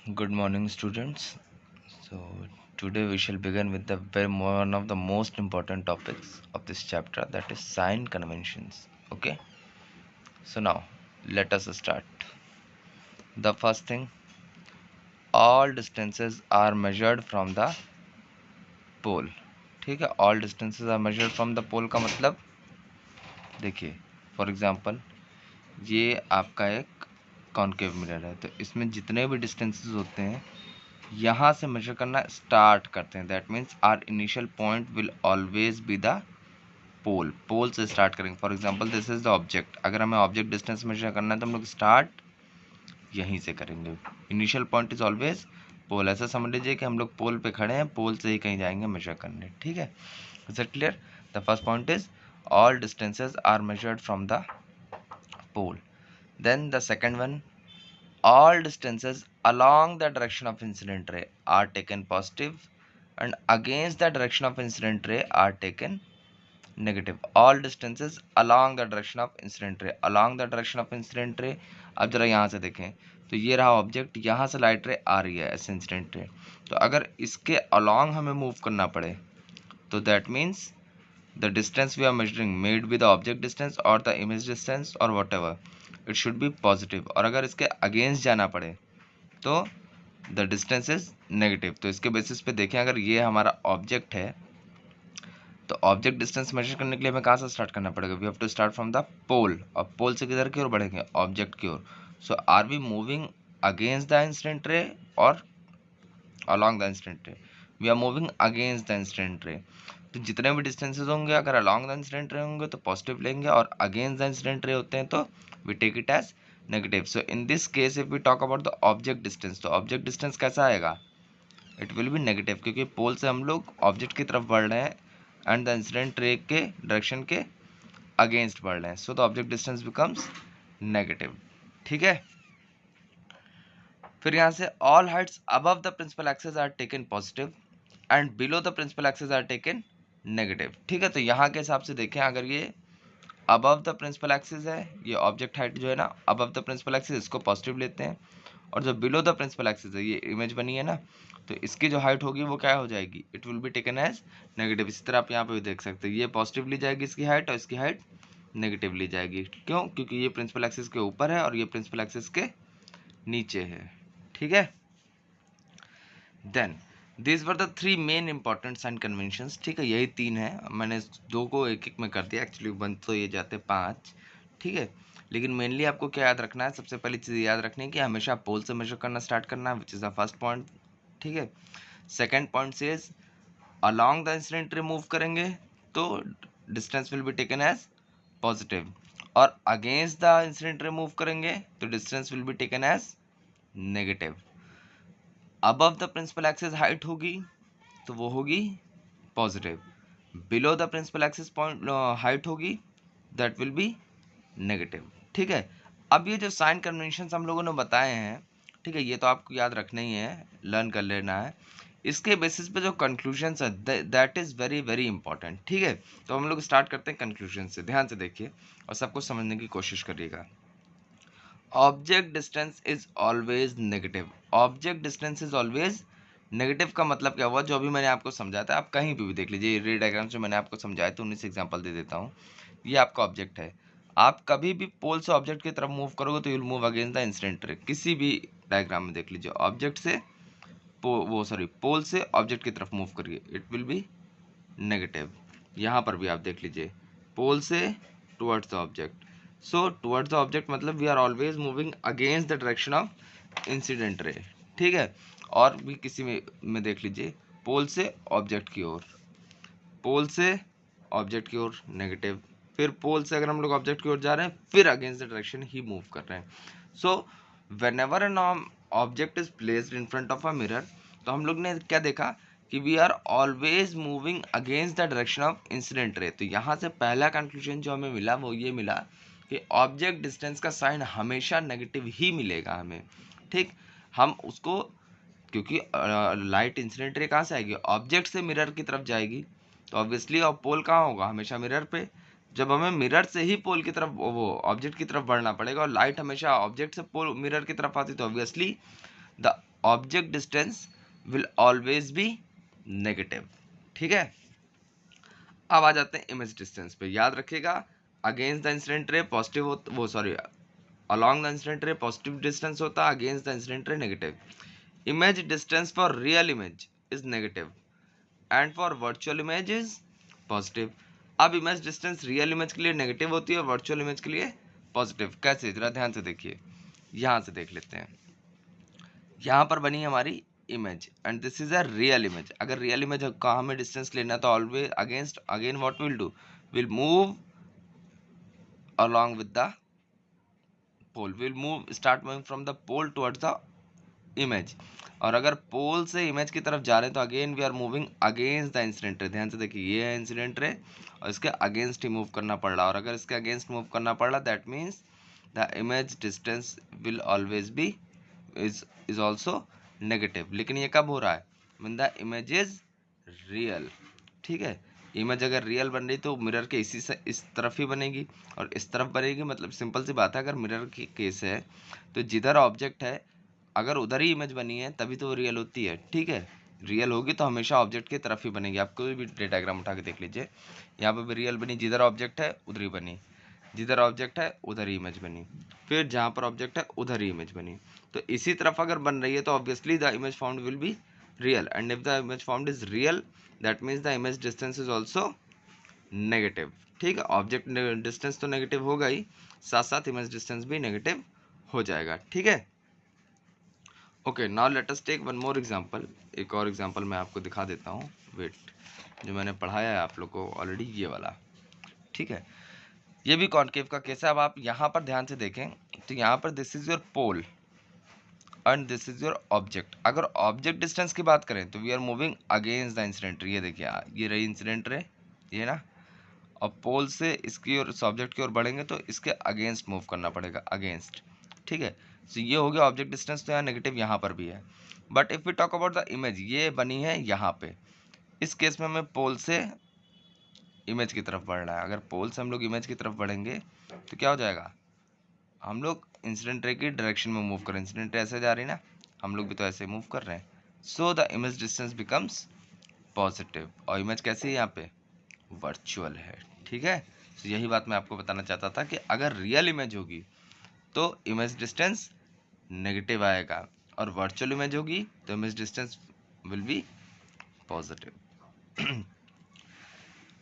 Good morning, students. So today we shall begin with one of the most important topics of this chapter, that is sign conventions. Okay. So now let us start. The first thing, all distances are measured from the pole. ठीक है, all distances are measured from the pole का मतलब देखिए, for example ये आपका एक concave mirror है, तो इसमें जितने भी डिस्टेंसेस होते हैं यहाँ से मेजर करना स्टार्ट करते हैं। That means our initial point will always be the pole से स्टार्ट करेंगे। For example this is the object, अगर हमें ऑब्जेक्ट डिस्टेंस मेजर करना है तो हम लोग स्टार्ट यहीं से करेंगे। इनिशियल पॉइंट इज ऑलवेज पोल। ऐसा समझ लीजिए कि हम लोग पोल पे खड़े हैं, पोल से ही कहीं जाएंगे मेजर करने। ठीक है, is it clear? The first point is all distances are measured from the pole. Then the second one, all distances along the direction of incident ray are taken positive and against the direction of incident ray are taken negative. All distances along the direction of incident ray, along the direction of incident ray। अब जरा यहाँ से देखें तो ये रहा object, यहाँ से लाइट रे आ रही है ऐसे इंसिडेंट रे, तो अगर इसके अलॉन्ग हमें मूव करना पड़े तो that means the distance we are measuring made with the object distance or the image distance or whatever, it should be positive। और अगर इसके अगेंस्ट जाना पड़े तो द डिस्टेंस इज नेगेटिव। तो इसके बेसिस पे देखें, अगर ये हमारा ऑब्जेक्ट है तो ऑब्जेक्ट डिस्टेंस मेजर करने के लिए हमें कहाँ से स्टार्ट करना पड़ेगा? We have to start from the pole, और पोल से किधर की ओर बढ़ेंगे? ऑब्जेक्ट की ओर। So are we moving against the incident ray और along the incident ray? We are moving against the incident ray. तो जितने भी डिस्टेंसेज होंगे, अगर अलॉन्ग द इंसिडेंट रे होंगे तो पॉजिटिव लेंगे, और अगेंस्ट द इंसिडेंट रे होते हैं तो we take it as negative. So in this case if we talk about the object distance, तो ऑब्जेक्ट डिस्टेंस कैसा आएगा? इट विल बी नेगेटिव, क्योंकि पोल से हम लोग ऑब्जेक्ट की तरफ बढ़ रहे हैं एंड द इंसिडेंट रे के डायरेक्शन के अगेंस्ट बढ़ रहे हैं। So the object distance becomes negative. ठीक है, फिर यहाँ से all heights above the principal axis are taken positive and below the principal axis are taken negative. ठीक है, तो यहाँ के हिसाब से देखें, अगर ये अबव द प्रिंसिपल एक्सिस है, ये ऑब्जेक्ट हाइट जो है ना अबव द प्रिंसिपल एक्सिस, इसको पॉजिटिव लेते हैं, और जो बिलो द प्रिंसिपल एक्सिस है, ये इमेज बनी है ना, तो इसकी जो हाइट होगी वो क्या हो जाएगी? It will be taken as negative. इसी तरह आप यहाँ पे भी देख सकते हैं, ये पॉजिटिव ली जाएगी इसकी हाइट, और इसकी हाइट नेगेटिव ली जाएगी। क्यों? क्योंकि ये प्रिंसिपल एक्सिस के ऊपर है और ये प्रिंसिपल एक्सिस के नीचे है। ठीक है, then this were the three main important sign conventions. ठीक है, यही तीन है, मैंने दो को एक एक में कर दिया, एक्चुअली बन तो ये जाते पांच। ठीक है, लेकिन मेनली आपको क्या याद रखना है? सबसे पहली चीज़ याद रखनी है कि हमेशा पोल से मेजर करना स्टार्ट करना है, which is the first point. ठीक है, सेकेंड पॉइंट से along the incident ray move करेंगे तो distance will be taken as positive, और against the incident ray move करेंगे तो distance will be taken as negative. Above the principal axis height होगी तो वो होगी पॉजिटिव, below the principal axis point height होगी दैट विल बी नेगेटिव। ठीक है, अब ये जो साइन कन्वेंशन हम लोगों ने बताए हैं, ठीक है, ये तो आपको याद रखना ही है, लर्न कर लेना है। इसके बेसिस पे जो कंक्लूजन है that is very very important. ठीक है, तो हम लोग स्टार्ट करते हैं कंक्लूजन से। ध्यान से देखिए और सबको समझने की कोशिश करिएगा। Object distance is always negative. Object distance is always negative का मतलब क्या हुआ? जो अभी मैंने आपको समझाया था, आप कहीं भी देख लीजिए, रे डायग्राम जो मैंने आपको समझाया था उन्हीं से एग्जांपल दे देता हूँ। ये आपका ऑब्जेक्ट है, आप कभी भी पोल से ऑब्जेक्ट की तरफ मूव करोगे तो you will move against the incident रे। किसी भी डायग्राम में देख लीजिए, ऑब्जेक्ट से पोल से ऑब्जेक्ट की तरफ मूव करिए, इट विल बी नेगेटिव। यहाँ पर भी आप देख लीजिए, पोल से towards the object, so towards the object मतलब we are always moving against the direction of incident ray. ठीक है, और भी किसी में देख लीजिए, पोल से ऑब्जेक्ट की ओर, पोल से ऑब्जेक्ट की ओर नेगेटिव, फिर पोल से अगर हम लोग ऑब्जेक्ट की ओर जा रहे हैं फिर अगेंस्ट द डायरेक्शन ही मूव कर रहे हैं। So whenever an object is placed in front of a mirror, तो हम लोग ने क्या देखा कि we are always moving against the direction of incident ray. तो यहाँ से पहला कंक्लूजन जो हमें मिला वो ये मिला कि ऑब्जेक्ट डिस्टेंस का साइन हमेशा नेगेटिव ही मिलेगा हमें। ठीक, हम उसको, क्योंकि लाइट इंसिडेंट रे कहाँ से आएगी? ऑब्जेक्ट से मिरर की तरफ जाएगी, तो ऑब्वियसली और पोल कहाँ होगा? हमेशा मिरर पे। जब हमें मिरर से ही पोल की तरफ, वो ऑब्जेक्ट की तरफ बढ़ना पड़ेगा, और लाइट हमेशा ऑब्जेक्ट से पोल मिरर की तरफ आती, तो obviously the object distance will always B negative. ठीक है, अब आ जाते हैं इमेज डिस्टेंस पे। याद रखिएगा, अगेंस्ट द इंसिडेंट रे पॉजिटिव वो sorry along the incident ray positive distance होता है, against the incident ray negative. Image distance for real image is negative and for virtual image is positive. अब image distance real image के लिए negative होती है और virtual image के लिए पॉजिटिव। कैसे, जरा ध्यान से देखिए, यहां से देख लेते हैं। यहां पर बनी हमारी image and this is a real image. अगर रियल इमेज का हमें डिस्टेंस लेना तो always against again what will do, will move along with the pole, will move start moving from the pole towards the image. और अगर पोल से image की तरफ जा रहे हैं तो again we are moving against the incident ray. ध्यान से देखिए, ये है इंसिडेंट रे और इसके अगेंस्ट ही मूव करना पड़ रहा है। और अगर इसके अगेंस्ट मूव करना पड़ रहा that means the image distance will always B is also negative. लेकिन ये कब हो रहा है, when the image is real. ठीक है, इमेज अगर रियल बन रही तो मिरर के इसी से इस तरफ ही बनेगी और इस तरफ बनेगी। मतलब सिंपल सी बात है, अगर मिरर की केस है तो जिधर ऑब्जेक्ट है अगर उधर ही इमेज बनी है तभी तो वो रियल होती है। ठीक है, रियल होगी तो हमेशा ऑब्जेक्ट की तरफ ही बनेगी। आप कोई भी डायग्राम उठा के देख लीजिए, यहाँ पे भी रियल बनी, जिधर ऑब्जेक्ट है उधर ही बनी, जिधर ऑब्जेक्ट है उधर ही इमेज बनी, फिर जहाँ पर ऑब्जेक्ट है उधर ही इमेज बनी। तो इसी तरफ अगर बन रही है तो obviously the image found will be real and if the image found is real that means the image distance is also negative. ठीक है, ऑब्जेक्ट डिस्टेंस तो नेगेटिव होगा ही, साथ साथ इमेज डिस्टेंस भी नेगेटिव हो जाएगा। ठीक है, okay now let us take one more example. एक और एग्जांपल मैं आपको दिखा देता हूँ, वेट, जो मैंने पढ़ाया है आप लोग को ऑलरेडी, ये वाला। ठीक है, ये भी कॉनकेव का केस है। अब आप यहाँ पर ध्यान से देखें तो यहाँ पर this is your pole and this is your object. अगर ऑब्जेक्ट डिस्टेंस की बात करें तो we are moving against the incident ray. ये देखिए, ये रही इंसिडेंट रे, ये ना, और पोल से इसकी और ऑब्जेक्ट की ओर बढ़ेंगे तो इसके अगेंस्ट मूव करना पड़ेगा, अगेंस्ट। ठीक है, सो ये हो गया ऑब्जेक्ट डिस्टेंस। तो यहाँ नेगेटिव यहाँ पर भी है। But if we talk about the image, ये बनी है यहाँ पे, इस केस में हमें पोल से इमेज की तरफ बढ़ना है। अगर पोल से हम लोग इमेज की तरफ बढ़ेंगे तो क्या हो जाएगा, हम लोग इंसिडेंट रे की डायरेक्शन में मूव करें। इंसिडेंट रे ऐसे जा रही है ना, हम लोग भी तो ऐसे मूव कर रहे हैं। So the image distance becomes positive. और इमेज कैसी है यहाँ पे, वर्चुअल है। ठीक है, तो यही बात मैं आपको बताना चाहता था कि अगर रियल इमेज होगी तो इमेज डिस्टेंस नेगेटिव आएगा और वर्चुअल इमेज होगी तो image distance will be positive.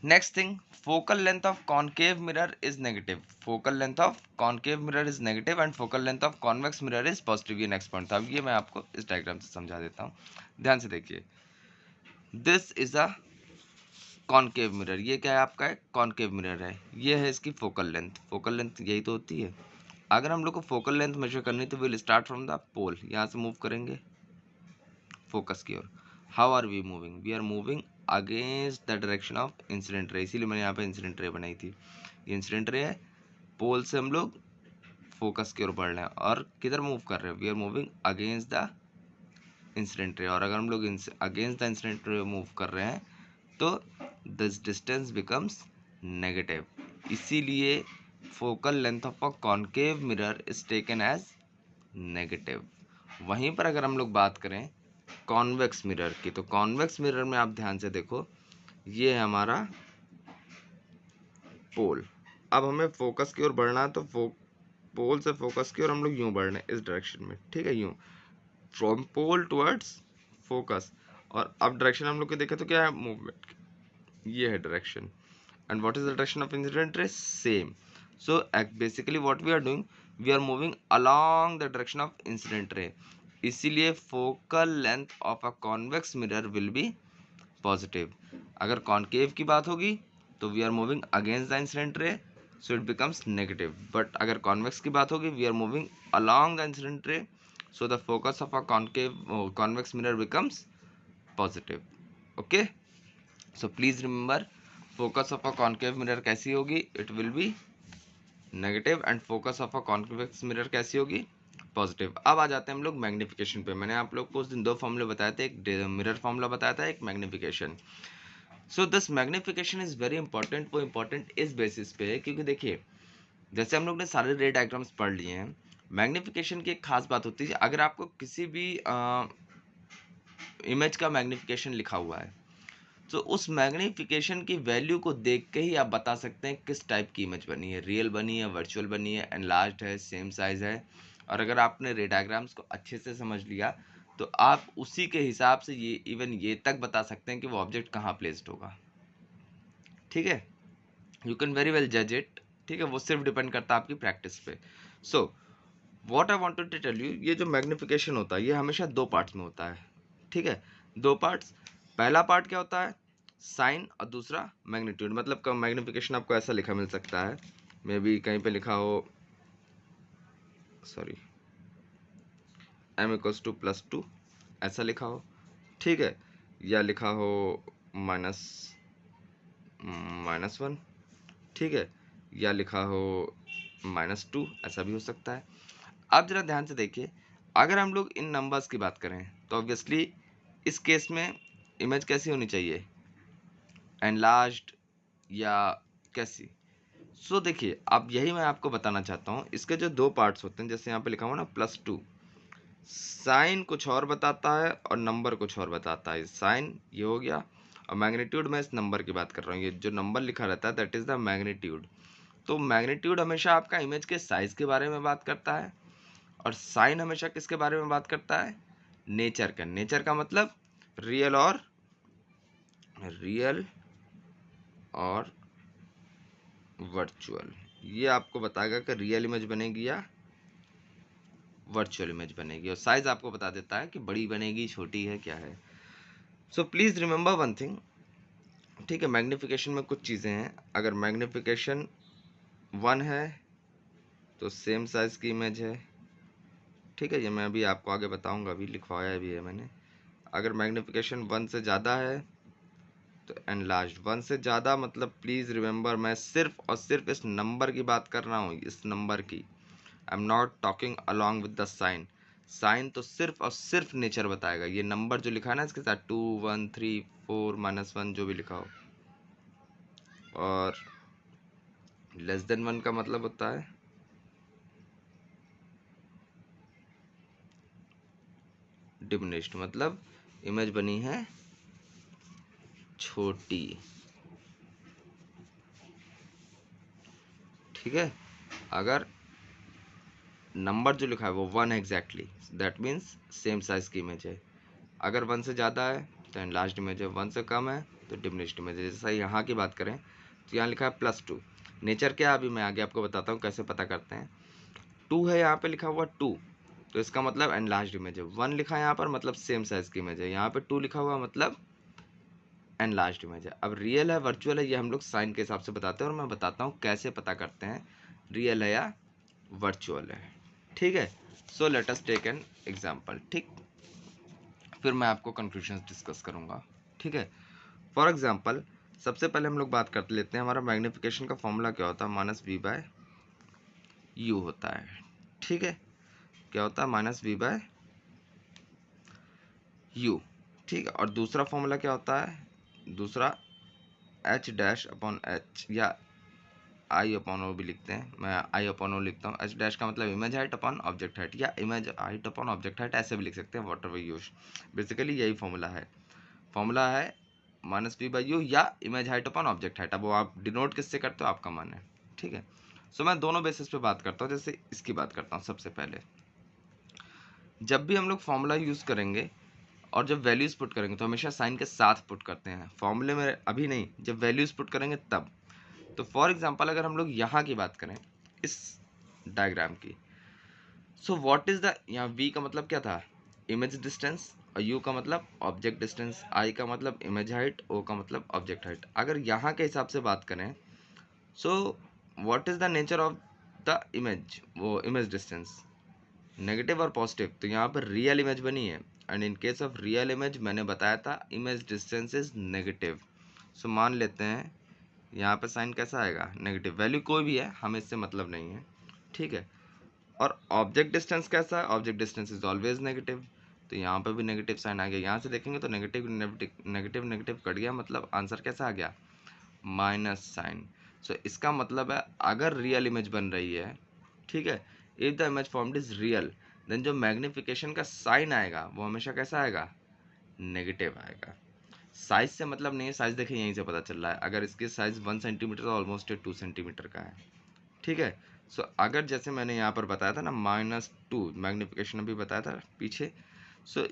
Next thing, focal length of concave mirror is negative. Focal length of concave mirror is negative and focal length of convex mirror is positive. ये next point था। अब ये मैं आपको इस diagram से समझा देता हूँ, ध्यान से देखिए। This is a concave mirror, ये क्या है आपका, एक कॉनकेव मिरर है। ये है इसकी फोकल लेंथ। फोकल लेंथ यही तो होती है। अगर हम लोग को फोकल लेंथ मेजर करनी तो will start from the pole, यहाँ से मूव करेंगे फोकस की ओर। How are we moving, we are moving against the direction of incident ray. इसीलिए मैंने यहाँ पे इंसिडेंट रे बनाई थी। ये इंसिडेंट रे है, पोल से हम लोग फोकस की ओर बढ़ रहे हैं और किधर मूव कर रहे हैं, we are moving against the incident ray. और अगर हम लोग against the incident ray move कर रहे हैं तो दिस डिस्टेंस बिकम्स नेगेटिव। इसीलिए focal length of a concave mirror is taken as negative. वहीं पर अगर हम लोग बात करें कॉन्वेक्स मिरर की, तो कॉन्वेक्स मिरर में आप ध्यान से देखो, ये है हमारा पोल। अब हमें फोकस की ओर बढ़ना है तो पोल से फोकस की ओर हम लोग यूं बढ़ रहे हैं इस डायरेक्शन में। ठीक है, यूं फ्रॉम पोल टुवर्ड्स फोकस। और अब डायरेक्शन हम लोग के देखें तो क्या है, मूवमेंट, ये है direction. And what is the direction of incident ray, same. So basically what we are doing, we are moving along the direction of incident ray. इसीलिए focal length of a convex mirror will be positive. अगर concave की बात होगी तो we are moving against the incident ray, so it becomes negative. But अगर convex की बात होगी, we are moving along the incident ray, so the focus of a convex mirror becomes positive. Okay, so please remember, focus of a concave mirror कैसी होगी, it will be negative and focus of a convex mirror कैसी होगी, positive. अब आ जाते हैं हम लोग magnification पे। मैंने आप लोग को उस दिन दो फॉर्मूले बताए थे, एक मिरर फॉर्मूला बताया था, एक magnification. So this magnification is very important. वो इंपॉर्टेंट इस बेसिस पे है क्योंकि देखिए, जैसे हम लोग ने सारे रे डायग्राम्स पढ़ लिए हैं, मैग्नीफिकेशन की एक खास बात होती है, अगर आपको किसी भी इमेज का मैग्नीफिकेशन लिखा हुआ है तो उस मैग्नीफिकेशन की वैल्यू को देख के ही आप बता सकते हैं किस टाइप की इमेज बनी है, रियल बनी है, वर्चुअल बनी है, एनलार्ज्ड है, सेम साइज है। और अगर आपने रे डायग्राम्स को अच्छे से समझ लिया तो आप उसी के हिसाब से ये इवन ये तक बता सकते हैं कि वो ऑब्जेक्ट कहाँ प्लेस्ड होगा। ठीक है, यू कैन वेरी वेल जज इट। ठीक है, वो सिर्फ डिपेंड करता है आपकी प्रैक्टिस पे। So what I wanted to tell you, ये जो मैग्नीफिकेशन होता है ये हमेशा दो पार्ट्स में होता है। ठीक है, दो पार्ट्स। पहला पार्ट क्या होता है, साइन, और दूसरा मैग्नीट्यूड। मतलब मैग्नीफिकेशन आपको ऐसा लिखा मिल सकता है, मे बी कहीं पे लिखा हो, सॉरी, m=+2 ऐसा लिखा हो। ठीक है, या लिखा हो -1, ठीक है, या लिखा हो -2, ऐसा भी हो सकता है। आप जरा ध्यान से देखिए, अगर हम लोग इन नंबर्स की बात करें तो ऑब्वियसली इस केस में इमेज कैसी होनी चाहिए, एनलार्ज्ड या कैसी। सो देखिए, अब यही मैं आपको बताना चाहता हूँ, इसके जो दो पार्ट्स होते हैं, जैसे यहाँ पे लिखा हुआ ना +2, साइन कुछ और बताता है और नंबर कुछ और बताता है। साइन ये हो गया, और मैग्नीट्यूड में इस नंबर की बात कर रहा हूँ, ये जो नंबर लिखा रहता है दैट इज द मैग्नीट्यूड। तो मैग्नीट्यूड हमेशा आपका इमेज के साइज के बारे में बात करता है, और साइन हमेशा किसके बारे में बात करता है, नेचर का। नेचर का मतलब रियल और वर्चुअल। ये आपको बताएगा कि रियल इमेज बनेगी या वर्चुअल इमेज बनेगी, और साइज आपको बता देता है कि बड़ी बनेगी, छोटी है, क्या है। So please remember one thing, ठीक है, मैग्नीफिकेशन में कुछ चीज़ें हैं। अगर मैग्नीफिकेशन 1 है तो सेम साइज की इमेज है। ठीक है, ये मैं अभी आपको आगे बताऊंगा, अभी लिखवाया भी है मैंने। अगर मैग्नीफिकेशन 1 से ज़्यादा है तो एनलार्ज्ड। 1 से ज़्यादा मतलब प्लीज़ रिमेंबर, मैं सिर्फ और सिर्फ इस नंबर की बात कर रहा हूँ, इस नंबर की। I am not talking along with the sign. Sign तो सिर्फ और सिर्फ नेचर बताएगा। ये नंबर जो लिखा है ना इसके साथ 2, 1, 3, 4, -1 जो भी लिखा हो, और <<1 का मतलब होता है डिमिनिश्ड, मतलब इमेज बनी है छोटी। ठीक है, अगर नंबर जो लिखा है वो 1 exactly, that means same size की इमेज है। अगर 1 से ज़्यादा है तो एनलार्ज्ड इमेज है, 1 से कम है तो डिमिनिश्ड इमेज है। जैसा यहाँ की बात करें तो यहाँ लिखा है +2। नेचर क्या, अभी मैं आगे आपको बताता हूँ कैसे पता करते हैं। 2 है यहाँ पे लिखा हुआ 2, तो इसका मतलब एनलार्ज्ड इमेज है। 1 लिखा है यहाँ पर, मतलब सेम साइज की इमेज है। यहाँ पे 2 लिखा हुआ मतलब एनलार्ज्ड इमेज है। अब रियल है वर्चुअल है ये हम लोग साइन के हिसाब से बताते हैं, और मैं बताता हूँ कैसे पता करते हैं रियल है या वर्चुअल है। ठीक है, so let us take an example. ठीक, फिर मैं आपको कंक्लूजन डिस्कस करूंगा। ठीक है, फॉर एग्जांपल सबसे पहले हम लोग बात कर लेते हैं, हमारा मैग्नीफिकेशन का फॉर्मूला क्या होता है, -v/u होता है। ठीक है, क्या होता है, -v/u। ठीक है, और दूसरा फॉर्मूला क्या होता है, दूसरा h-h या I/O भी लिखते हैं, मैं I/O लिखता हूँ। h' का मतलब image height upon object height, या image height upon object height, ऐसे भी लिख सकते हैं, वॉट एवर यूज। बेसिकली यही फॉर्मूला है -v/u या image height upon object height. अब वो आप डिनोट किससे करते हो, आपका मन है। ठीक है, सो मैं दोनों बेसिस पे बात करता हूँ। जैसे इसकी बात करता हूँ, सबसे पहले जब भी हम लोग फॉर्मूला यूज़ करेंगे और जब वैल्यूज़ पुट करेंगे तो हमेशा साइन के साथ पुट करते हैं, फॉर्मूले में अभी नहीं, जब वैल्यूज़ पुट करेंगे तब। तो फॉर एग्जांपल अगर हम लोग यहाँ की बात करें, इस डायग्राम की, सो व्हाट इज द, यहाँ v का मतलब क्या था, इमेज डिस्टेंस, और u का मतलब ऑब्जेक्ट डिस्टेंस, i का मतलब इमेज हाइट, o का मतलब ऑब्जेक्ट हाइट। अगर यहाँ के हिसाब से बात करें, so what is the nature of the image, वो इमेज डिस्टेंस नेगेटिव और पॉजिटिव, तो यहाँ पर रियल इमेज बनी है। And in case of real image मैंने बताया था इमेज डिस्टेंस इज नेगेटिव। सो मान लेते हैं यहाँ पे साइन कैसा आएगा, नेगेटिव। वैल्यू कोई भी है, हमें इससे मतलब नहीं है। ठीक है, और ऑब्जेक्ट डिस्टेंस कैसा है, object distance is always negative, तो यहाँ पे भी नेगेटिव साइन आ गया। यहाँ से देखेंगे तो नेगेटिव नेगेटिव नेगेटिव कट गया, मतलब आंसर कैसा आ गया, माइनस साइन। सो इसका मतलब है अगर रियल इमेज बन रही है, ठीक है, if the image formed is real then जो मैग्निफिकेशन का साइन आएगा वो हमेशा कैसा आएगा, नेगेटिव आएगा। साइज से मतलब नहीं है, साइज देखिए यहीं से पता चल रहा है, अगर इसकी साइज 1 सेंटीमीटर तो ऑलमोस्ट 2 सेंटीमीटर का है, ठीक है। सो अगर जैसे मैंने यहाँ पर बताया था ना -2 मैग्निफिकेशन अभी बताया था पीछे, सो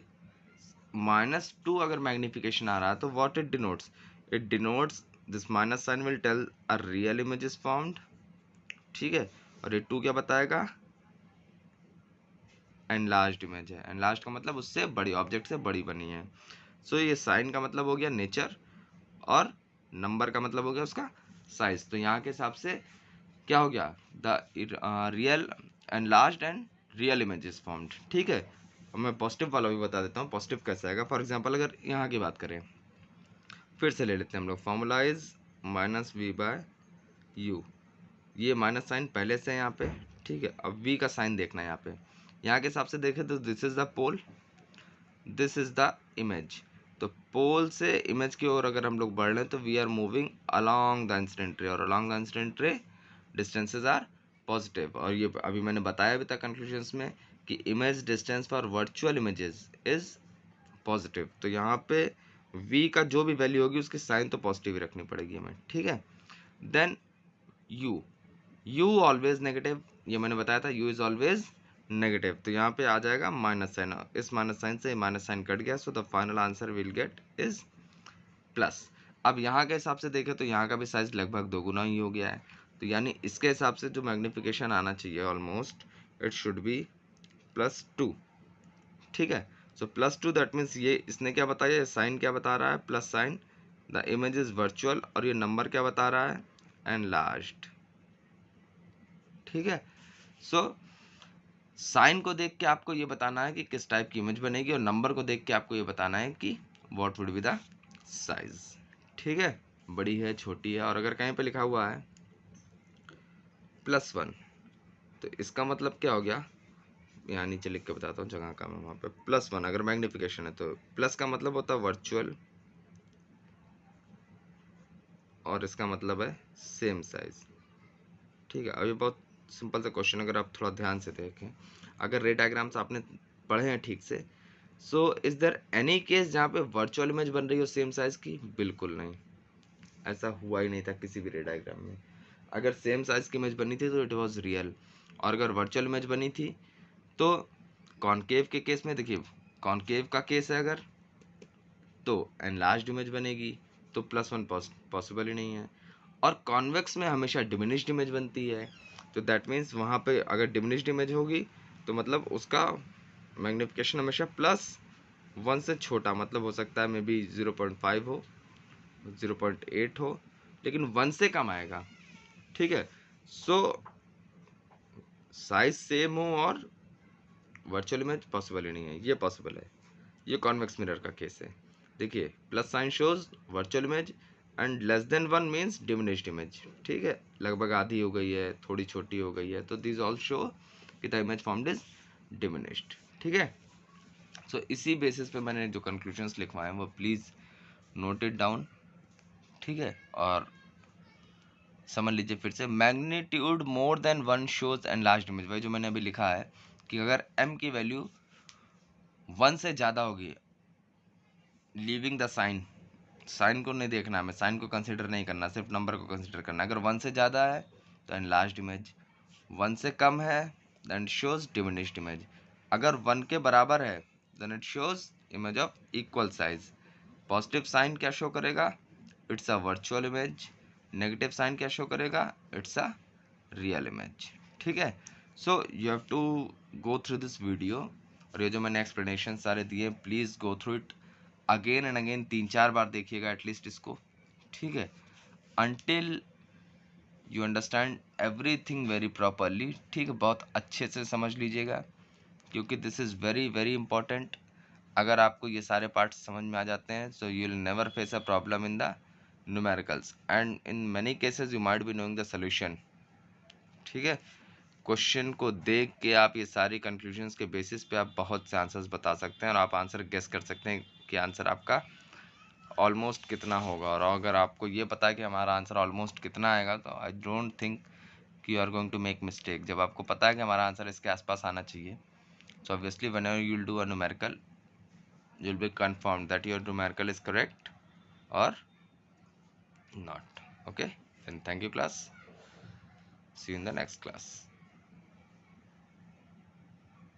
-2 अगर मैग्निफिकेशन आ रहा है तो what it denotes this minus sign will tell a real image is formed, ठीक है। और ये 2 क्या बताएगा, एनलार्ज्ड इमेज है। एनलार्ज्ड का मतलब उससे बड़ी, ऑब्जेक्ट से बड़ी बनी है। सो ये साइन का मतलब हो गया नेचर और नंबर का मतलब हो गया उसका साइज। तो यहाँ के हिसाब से क्या हो गया, the real enlarged and real image is formed, ठीक है। अब मैं पॉजिटिव वाला भी बता देता हूँ, पॉजिटिव कैसे आएगा। फॉर एग्जांपल अगर यहाँ की बात करें, फिर से ले लेते हैं हम लोग, फॉर्मूला इज -v/u, ये माइनस साइन पहले से है यहाँ पे, ठीक है। अब v का साइन देखना है यहाँ पे, यहाँ के हिसाब से देखें तो this is the pole, this is the image. तो पोल से इमेज की ओर अगर हम लोग बढ़ रहे हैं तो we are moving along the incident ray, और along the incident ray distances are positive. और ये अभी मैंने बताया भी था कंक्लूजन्स में कि image distance for virtual images is positive. तो यहाँ पे v का जो भी वैल्यू होगी उसकी साइन तो पॉजिटिव ही रखनी पड़ेगी हमें, ठीक है। देन u ऑलवेज नेगेटिव, ये मैंने बताया था u इज ऑलवेज नेगेटिव। तो यहाँ पे आ जाएगा माइनस साइन, इस माइनस साइन से माइनस साइन कट गया, so the final answer will get is plus. अब यहाँ के हिसाब से देखें तो यहाँ का भी साइज लगभग 2 गुना ही हो गया है, तो यानी इसके हिसाब से जो मैग्निफिकेशन आना चाहिए ऑलमोस्ट इट शुड बी +2, ठीक है। सो +2 दैट मीन्स ये इसने क्या बताया, साइन क्या बता रहा है, plus sign, the image is virtual, और ये नंबर क्या बता रहा है, एनलार्ज्ड, ठीक है। सो साइन को देख के आपको ये बताना है कि किस टाइप की इमेज बनेगी, और नंबर को देख के आपको ये बताना है कि what would be the size, ठीक है। बड़ी है, छोटी है, और अगर कहीं पे लिखा हुआ है +1 तो इसका मतलब क्या हो गया, यहाँ नीचे लिख के बताता हूँ जगह का मैं, वहाँ पे +1 अगर मैग्निफिकेशन है तो प्लस का मतलब होता है वर्चुअल, और इसका मतलब है सेम साइज, ठीक है। अभी बहुत सिंपल सा क्वेश्चन, अगर आप थोड़ा ध्यान से देखें, अगर रे डायग्राम्स आपने पढ़े हैं ठीक से, so is there any case जहाँ पे वर्चुअल इमेज बन रही हो सेम साइज की, बिल्कुल नहीं, ऐसा हुआ ही नहीं था किसी भी रे डायग्राम में। अगर सेम साइज की इमेज बनी थी तो इट वाज रियल, और अगर वर्चुअल इमेज बनी थी तो कॉनकेव के केस में देखिए, कॉनकेव का केस है अगर, तो एनलार्ज्ड इमेज बनेगी, तो +1 पॉसिबल ही नहीं है। और कॉन्वेक्स में हमेशा डिमिनिश्ड इमेज बनती है, तो दैट मीन्स वहाँ पे अगर डिमिनिश्ड इमेज होगी तो मतलब उसका मैग्निफिकेशन हमेशा +1 से छोटा, मतलब हो सकता है मे बी 0.5 हो, 0.8 हो, लेकिन 1 से कम आएगा, ठीक है। सो साइज सेम हो और वर्चुअल इमेज पॉसिबल ही नहीं है, ये पॉसिबल है, ये कॉन्वेक्स मिरर का केस है। देखिए plus sign shows virtual image and <<1 means diminished image, ठीक है। लगभग आधी हो गई है, थोड़ी छोटी हो गई है, तो दिस ऑल शो कि the image formed is diminished, ठीक है। सो इसी बेसिस पे मैंने जो कंक्लूजन्स लिखवाए हैं वो प्लीज़ नोट इट डाउन, ठीक है। और समझ लीजिए फिर से, magnitude more than 1 shows enlarged image, वही जो मैंने अभी लिखा है कि अगर m की वैल्यू 1 से ज़्यादा होगी, लीविंग द साइन, साइन को नहीं देखना हमें, साइन को कंसिडर नहीं करना, सिर्फ नंबर को कंसिडर करना। अगर 1 से ज़्यादा है तो एनलार्ज्ड इमेज, 1 से कम है देन शोज डिमिनिश्ड इमेज, अगर 1 के बराबर है then it shows image of equal size. Positive sign क्या शो करेगा, it's a virtual image, negative sign क्या शो करेगा, इट्स अ रियल इमेज, ठीक है। So you have to go through this video, और ये जो मैंने एक्सप्लेनेशन सारे दिए please go through it again and again, 3-4 बार देखिएगा एटलीस्ट इसको, ठीक है, until you understand everything very properly, ठीक है। बहुत अच्छे से समझ लीजिएगा क्योंकि this is very very important. अगर आपको ये सारे पार्ट्स समझ में आ जाते हैं so you will never face a problem in the numericals, and in many cases you might be knowing the solution, ठीक है। क्वेश्चन को देख के आप ये सारी कंक्लूजन्स के बेसिस पे आप बहुत से आंसर्स बता सकते हैं, और आप आंसर गेस कर सकते हैं कि आंसर आपका ऑलमोस्ट कितना होगा। और अगर आपको ये पता है कि हमारा आंसर ऑलमोस्ट कितना आएगा तो आई डोंट थिंक कि you are going to make mistake. जब आपको पता है कि हमारा आंसर इसके आसपास आना चाहिए, so obviously whenever you will do a numerical, you will be confirmed that your numerical is correct or not. Okay, then thank you class, see you in the next class.